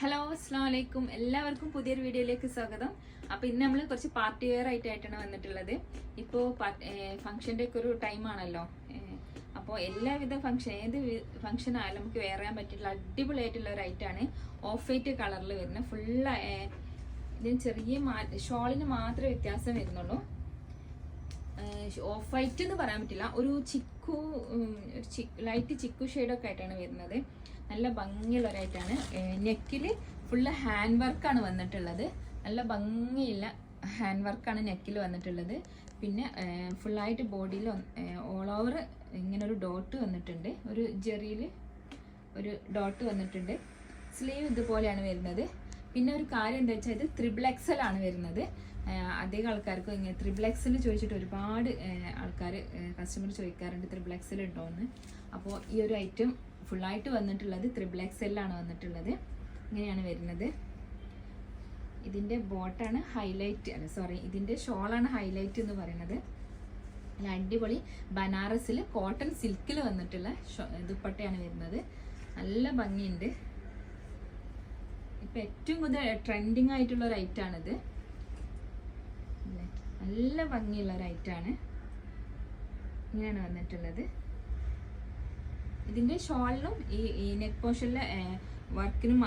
Hello അസ്സലാമു അലൈക്കും. എല്ലാവർക്കും പുതിയൊരു വീഡിയോയിലേക്ക് സ്വാഗതം. അപ്പോൾ ഇന്ന് നമ്മൾ കുറച്ച് പാർട്ടി വെയർ ആയിട്ടാണ് വന്നിട്ടുള്ളത്. ഇപ്പോൾ ഫംഗ്ഷൻ്റെ ഒക്കെ ഒരു ടൈമാണല്ലോ. അപ്പോൾ എല്ലാവിധ ഏത് ഫംഗ്ഷൻ ആയാലും നമുക്ക് വെയർ ചെയ്യാൻ പറ്റിയിട്ടുള്ള അടിപൊളിയായിട്ടുള്ള ഒരു ഐറ്റമാണ്. ഓഫ് വൈറ്റ് കളറിൽ വരുന്ന ഫുള്ള് ഇതിന് ചെറിയ ഷോളിന് മാത്രമേ വ്യത്യാസം വരുന്നുള്ളൂ. ഓഫ് വൈറ്റ് എന്ന് പറയാൻ പറ്റില്ല, ഒരു ലൈറ്റ് ചിക്കു ഷെയ്ഡൊക്കെ ആയിട്ടാണ് വരുന്നത്. നല്ല ഭംഗിയുള്ള ഒരായിട്ടാണ്. നെക്കിൽ ഫുള്ള് ഹാൻഡ് വർക്കാണ് വന്നിട്ടുള്ളത്. നല്ല ഭംഗിയുള്ള ഹാൻഡ് വർക്കാണ് നെക്കിൽ വന്നിട്ടുള്ളത്. പിന്നെ ഫുള്ളായിട്ട് ബോഡിയിൽ ഓൾ ഓവർ ഇങ്ങനെ ഒരു ഡോട്ട് വന്നിട്ടുണ്ട്. ഒരു ജെറിയിൽ ഒരു ഡോട്ട് വന്നിട്ടുണ്ട്. സ്ലീവ് ഇതുപോലെയാണ് വരുന്നത്. പിന്നെ ഒരു കാര്യം എന്താ വെച്ചാൽ ഇത് XXL ആണ് വരുന്നത്. അധികം ആൾക്കാർക്ക് ഇങ്ങനെ XXL ചോദിച്ചിട്ട് ഒരുപാട് ആൾക്കാർ കസ്റ്റമർ ചോദിക്കാറുണ്ട് XXL ഉണ്ടോ എന്ന്. അപ്പോൾ ഈ ഒരു ഐറ്റം ഫുള്ളായിട്ട് വന്നിട്ടുള്ളത് XXL ആണ് വന്നിട്ടുള്ളത്. ഇങ്ങനെയാണ് വരുന്നത്. ഇതിൻ്റെ ബോട്ടാണ് ഹൈലൈറ്റ്, ഇതിൻ്റെ ഷോളാണ് ഹൈലൈറ്റ് എന്ന് പറയുന്നത്. നല്ല അടിപൊളി ബനാറസിൽ കോട്ടൺ സിൽക്കിൽ വന്നിട്ടുള്ള ദുപ്പട്ടയാണ് വരുന്നത്. നല്ല ഭംഗിയുണ്ട്. ഇപ്പം ഏറ്റവും കൂടുതൽ ട്രെൻഡിങ് ആയിട്ടുള്ള ഒരു ഐറ്റാണിത്. നല്ല ഭംഗിയുള്ള ഒരു ഐറ്റാണ്. ഇങ്ങനെയാണ് വന്നിട്ടുള്ളത്. ഇതിൻ്റെ ഷോളിനും ഈ നെക്ക് പോർഷനിലെ വർക്കിനും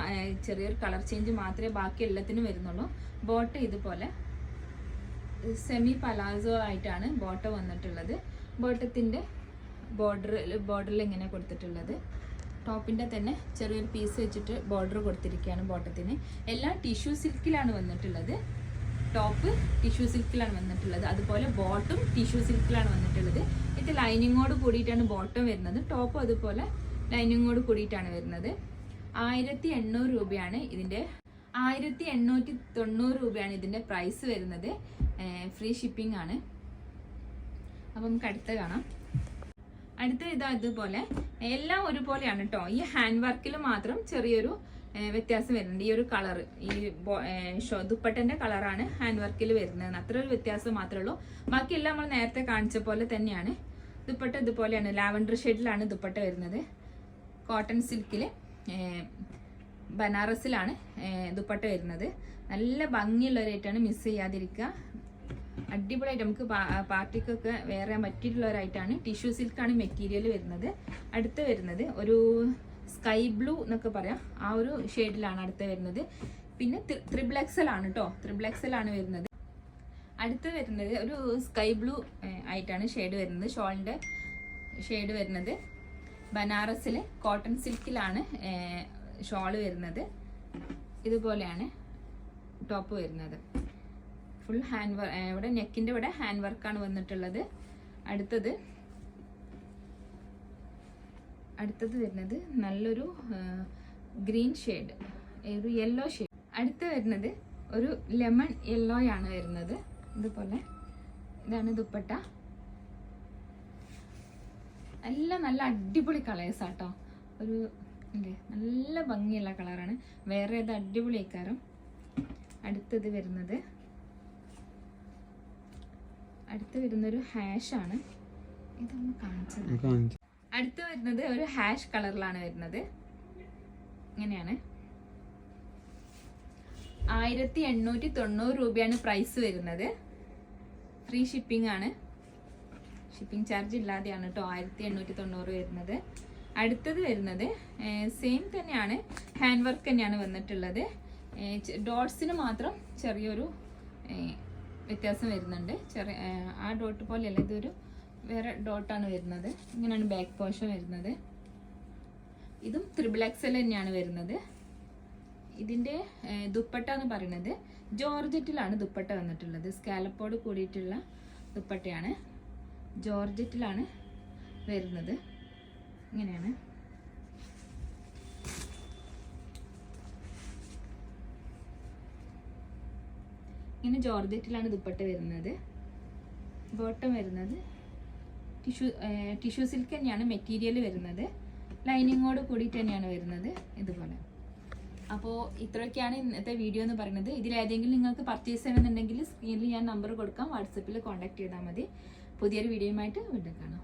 ചെറിയൊരു കളർ ചേഞ്ച് മാത്രമേ ബാക്കി എല്ലാത്തിനും വരുന്നുള്ളൂ. ബോട്ടം ഇതുപോലെ സെമി പലാസോ ആയിട്ടാണ് ബോട്ടം വന്നിട്ടുള്ളത്. ബോട്ടത്തിൻ്റെ ബോർഡറിൽ ഇങ്ങനെ കൊടുത്തിട്ടുള്ളത്. ടോപ്പിൻ്റെ തന്നെ ചെറിയൊരു പീസ് വെച്ചിട്ട് ബോർഡർ കൊടുത്തിരിക്കുകയാണ് ബോട്ടത്തിന്. എല്ലാം ടിഷ്യൂ സിൽക്കിലാണ് വന്നിട്ടുള്ളത്. ടോപ്പ് ടിഷ്യൂ സിൽക്കിലാണ് വന്നിട്ടുള്ളത്. അതുപോലെ ബോട്ടും ടിഷ്യൂ സിൽക്കിലാണ് വന്നിട്ടുള്ളത്. ഇത് ലൈനിങ്ങോട് കൂടിയിട്ടാണ് ബോട്ടം വരുന്നത്. ടോപ്പും അതുപോലെ ലൈനിങ്ങോട് കൂടിയിട്ടാണ് വരുന്നത്. 1800 രൂപയാണ് ഇതിൻ്റെ. 1890 രൂപയാണ് ഇതിൻ്റെ പ്രൈസ് വരുന്നത്. ഫ്രീ ഷിപ്പിംഗ് ആണ്. അപ്പം നമുക്ക് അടുത്ത കാണാം. അടുത്ത ഇതുപോലെ എല്ലാം ഒരുപോലെയാണ് കേട്ടോ. ഈ ഹാൻഡ് വർക്കിൽ മാത്രം ചെറിയൊരു വ്യത്യാസം വരുന്നുണ്ട്. ഈ ഒരു കളർ, ഈ ദുപ്പട്ടൻ്റെ കളറാണ് ഹാൻഡ് വർക്കിൽ വരുന്നത്. അത്ര ഒരു വ്യത്യാസം മാത്രമേ ഉള്ളൂ. ബാക്കിയെല്ലാം നമ്മൾ നേരത്തെ കാണിച്ച പോലെ തന്നെയാണ്. ദുപ്പട്ട ഇതുപോലെയാണ്. ലാവൻഡർ ഷെയ്ഡിലാണ് ദുപ്പട്ട വരുന്നത്. കോട്ടൺ സിൽക്കിൽ ബനാറസിലാണ് ദുപ്പട്ട വരുന്നത്. നല്ല ഭംഗിയുള്ള ഒരു ഐറ്റാണ്. മിസ് ചെയ്യാതിരിക്കുക. അടിപൊളിയായിട്ട് നമുക്ക് പാർട്ടിക്കൊക്കെ വെയർ ചെയ്യാൻ പറ്റിയിട്ടുള്ള ഒരു ഐറ്റാണ്. ടിഷ്യൂ സിൽക്കാണ് മെറ്റീരിയൽ വരുന്നത്. അടുത്ത് വരുന്നത് ഒരു സ്കൈ ബ്ലൂ എന്നൊക്കെ പറയാം, ആ ഒരു ഷെയ്ഡിലാണ് അടുത്ത് വരുന്നത്. പിന്നെ XXL ആണ് കേട്ടോ. XXL ആണ് വരുന്നത്. അടുത്ത് വരുന്നത് ഒരു സ്കൈ ബ്ലൂ ആയിട്ടാണ് ഷെയ്ഡ് വരുന്നത്. ഷോളിൻ്റെ ഷെയ്ഡ് വരുന്നത്. ബനാറസിൽ കോട്ടൺ സിൽക്കിലാണ് ഷോള് വരുന്നത്. ഇതുപോലെയാണ് ടോപ്പ് വരുന്നത്. ഫുൾ ഹാൻഡ് വർക്ക്, ഇവിടെ നെക്കിൻ്റെ ഇവിടെ ഹാൻഡ് വർക്കാണ് വന്നിട്ടുള്ളത്. അടുത്തത് വരുന്നത് നല്ലൊരു ഗ്രീൻ ഷെയ്ഡ്, ഒരു യെല്ലോ ഷെയ്ഡ്. അടുത്ത് വരുന്നത് ഒരു ലെമൺ യെല്ലോ ആണ് വരുന്നത്. ഇതുപോലെ ഇതാണ് ദുപ്പട്ട. എല്ലാം നല്ല അടിപൊളി കളേഴ്സ് ആട്ടോ. ഒരു നല്ല ഭംഗിയുള്ള കളറാണ്. വേറെ ഏത് അടിപൊളി ആക്കാരം. അടുത്തത് വരുന്നൊരു ഹാഷാണ്. ഇതൊന്ന് കാണിച്ചത്. അടുത്ത് വരുന്നത് ഒരു ഹാഷ് കളറിലാണ് വരുന്നത്. ഇങ്ങനെയാണ്. 1890 രൂപയാണ് പ്രൈസ് വരുന്നത്. ഫ്രീ ഷിപ്പിംഗ് ആണ്. ഷിപ്പിംഗ് ചാർജ് ഇല്ലാതെയാണ് കേട്ടോ 1890 വരുന്നത്. അടുത്തത് വരുന്നത് സെയിം തന്നെയാണ്. ഹാൻഡ് വർക്ക് തന്നെയാണ് വന്നിട്ടുള്ളത്. ഡോട്ട്സിന് മാത്രം ചെറിയൊരു വ്യത്യാസം വരുന്നുണ്ട്. ആ ഡോട്ട് പോലെയല്ല, ഇതൊരു വേറെ ഡോട്ടാണ് വരുന്നത്. ഇങ്ങനെയാണ് ബാക്ക് പോർഷൻ വരുന്നത്. ഇതും XXL തന്നെയാണ് വരുന്നത്. ഇതിൻ്റെ ദുപ്പട്ട എന്ന് പറയുന്നത് ജോർജറ്റിലാണ് ദുപ്പട്ട വന്നിട്ടുള്ളത്. സ്കാലപ്പോട് കൂടിയിട്ടുള്ള ദുപ്പട്ടയാണ്. ജോർജറ്റിലാണ് വരുന്നത്. ഇങ്ങനെയാണ്. ഇങ്ങനെ ജോർജറ്റിലാണ് ദുപ്പട്ട വരുന്നത്. ബോട്ടം വരുന്നത് ടിഷ്യൂ സിൽക്ക് തന്നെയാണ് മെറ്റീരിയൽ വരുന്നത്. ലൈനിങ്ങോട് കൂടിയിട്ട് തന്നെയാണ് വരുന്നത്. ഇതുപോലെ. അപ്പോൾ ഇത്രയൊക്കെയാണ് ഇന്നത്തെ വീഡിയോ എന്ന് പറയുന്നത്. ഇതിലേതെങ്കിലും നിങ്ങൾക്ക് പർച്ചേസ് ചെയ്യണമെന്നുണ്ടെങ്കിൽ സ്ക്രീനിൽ ഞാൻ നമ്പർ കൊടുക്കാം. വാട്സപ്പിൽ കോൺടാക്ട് ചെയ്താൽ മതി. പുതിയൊരു വീഡിയോയുമായിട്ട് വീണ്ടും കാണാം.